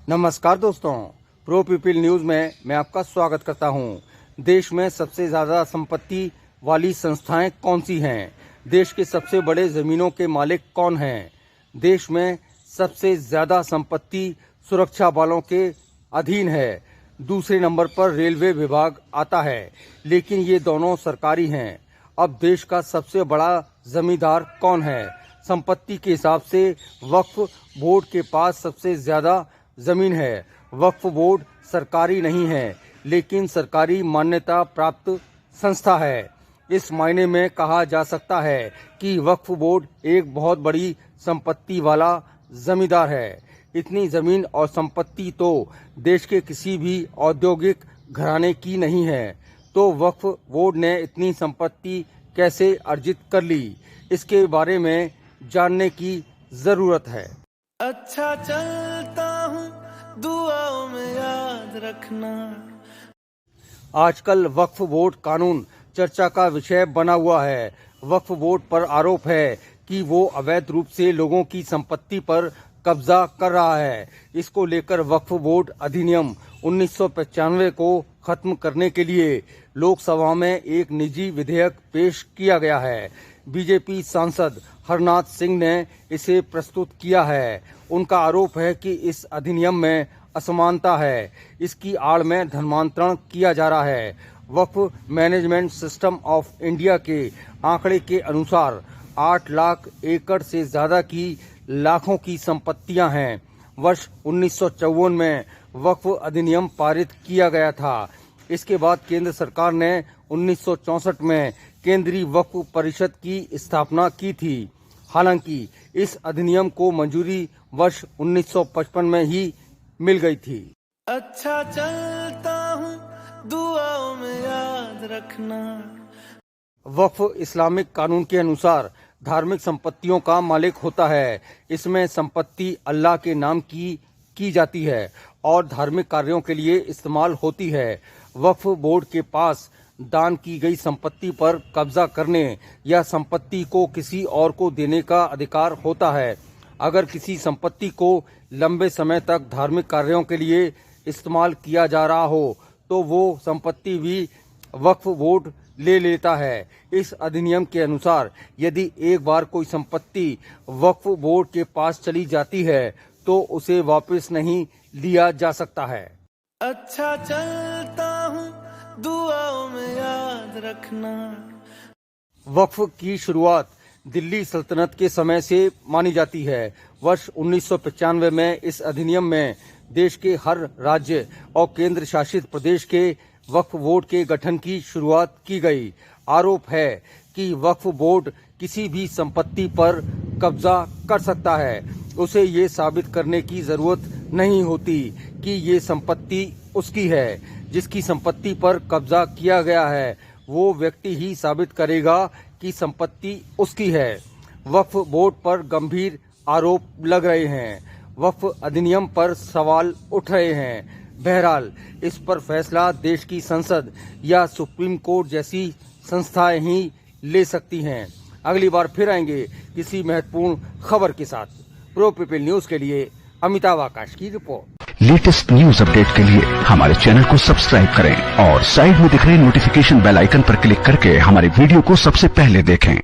नमस्कार दोस्तों, pro people news में मैं आपका स्वागत करता हूं। देश में सबसे ज्यादा संपत्ति वाली संस्थाएं कौन सी हैं? देश के सबसे बड़े जमीनों के मालिक कौन हैं? देश में सबसे ज्यादा संपत्ति सुरक्षा बलों के अधीन है। दूसरे नंबर पर रेलवे विभाग आता है, लेकिन ये दोनों सरकारी हैं। अब देश का सबसे बड़ा जमींदार कौन है? संपत्ति के हिसाब से वक्फ बोर्ड के पास सबसे ज्यादा जमीन है। वक्फ बोर्ड सरकारी नहीं है, लेकिन सरकारी मान्यता प्राप्त संस्था है। इस मायने में कहा जा सकता है कि वक्फ बोर्ड एक बहुत बड़ी संपत्ति वाला जमींदार है। इतनी जमीन और संपत्ति तो देश के किसी भी औद्योगिक घराने की नहीं है। तो वक्फ बोर्ड ने इतनी संपत्ति कैसे अर्जित कर ली, इसके बारे में जानने की जरूरत है। अच्छा चलता हूँ, दुआओं में याद रखना। आजकल वक्फ बोर्ड कानून चर्चा का विषय बना हुआ है। वक्फ बोर्ड पर आरोप है कि वो अवैध रूप से लोगों की संपत्ति पर कब्जा कर रहा है। इसको लेकर वक्फ बोर्ड अधिनियम 1995 को खत्म करने के लिए लोकसभा में एक निजी विधेयक पेश किया गया है। बीजेपी सांसद हरनाथ सिंह ने इसे प्रस्तुत किया है। उनका आरोप है कि इस अधिनियम में असमानता है। इसकी आड़ में धर्मांतरण किया जा रहा है। वक्फ मैनेजमेंट सिस्टम ऑफ इंडिया के आंकड़े के अनुसार 8 लाख एकड़ से ज्यादा की लाखों की संपत्तियां हैं। वर्ष 1954 में वक्फ अधिनियम पारित किया गया था। इसके बाद केंद्र सरकार ने 1964 में केंद्रीय वक्फ परिषद की स्थापना की थी। हालांकि इस अधिनियम को मंजूरी वर्ष 1955 में ही मिल गई थी। अच्छा चलता हूँ, दुआओं में याद रखना। वक्फ इस्लामिक कानून के अनुसार धार्मिक संपत्तियों का मालिक होता है। इसमें संपत्ति अल्लाह के नाम की जाती है और धार्मिक कार्यों के लिए इस्तेमाल होती है। वक्फ बोर्ड के पास दान की गई संपत्ति पर कब्जा करने या संपत्ति को किसी और को देने का अधिकार होता है। अगर किसी संपत्ति को लंबे समय तक धार्मिक कार्यों के लिए इस्तेमाल किया जा रहा हो, तो वो संपत्ति भी वक्फ बोर्ड ले लेता है। इस अधिनियम के अनुसार यदि एक बार कोई संपत्ति वक्फ बोर्ड के पास चली जाती है, तो उसे वापस नहीं लिया जा सकता है। अच्छा चलता हूँ, दुआओं में याद रखना। वक्फ की शुरुआत दिल्ली सल्तनत के समय से मानी जाती है। वर्ष 1995 में इस अधिनियम में देश के हर राज्य और केंद्र शासित प्रदेश के वक्फ बोर्ड के गठन की शुरुआत की गई। आरोप है कि वक्फ बोर्ड किसी भी संपत्ति पर कब्जा कर सकता है। उसे ये साबित करने की जरूरत नहीं होती कि ये संपत्ति उसकी है। जिसकी संपत्ति पर कब्जा किया गया है, वो व्यक्ति ही साबित करेगा कि संपत्ति उसकी है। वक्फ बोर्ड पर गंभीर आरोप लग रहे हैं। वक्फ अधिनियम पर सवाल उठ रहे हैं। बहरहाल इस पर फैसला देश की संसद या सुप्रीम कोर्ट जैसी संस्थाएं ही ले सकती हैं। अगली बार फिर आएंगे किसी महत्वपूर्ण खबर के साथ। प्रो पीपल न्यूज के लिए अमिताभ आकाश की रिपोर्ट। लेटेस्ट न्यूज अपडेट के लिए हमारे चैनल को सब्सक्राइब करें और साइड में दिख रहे नोटिफिकेशन बेल आइकन पर क्लिक करके हमारे वीडियो को सबसे पहले देखें।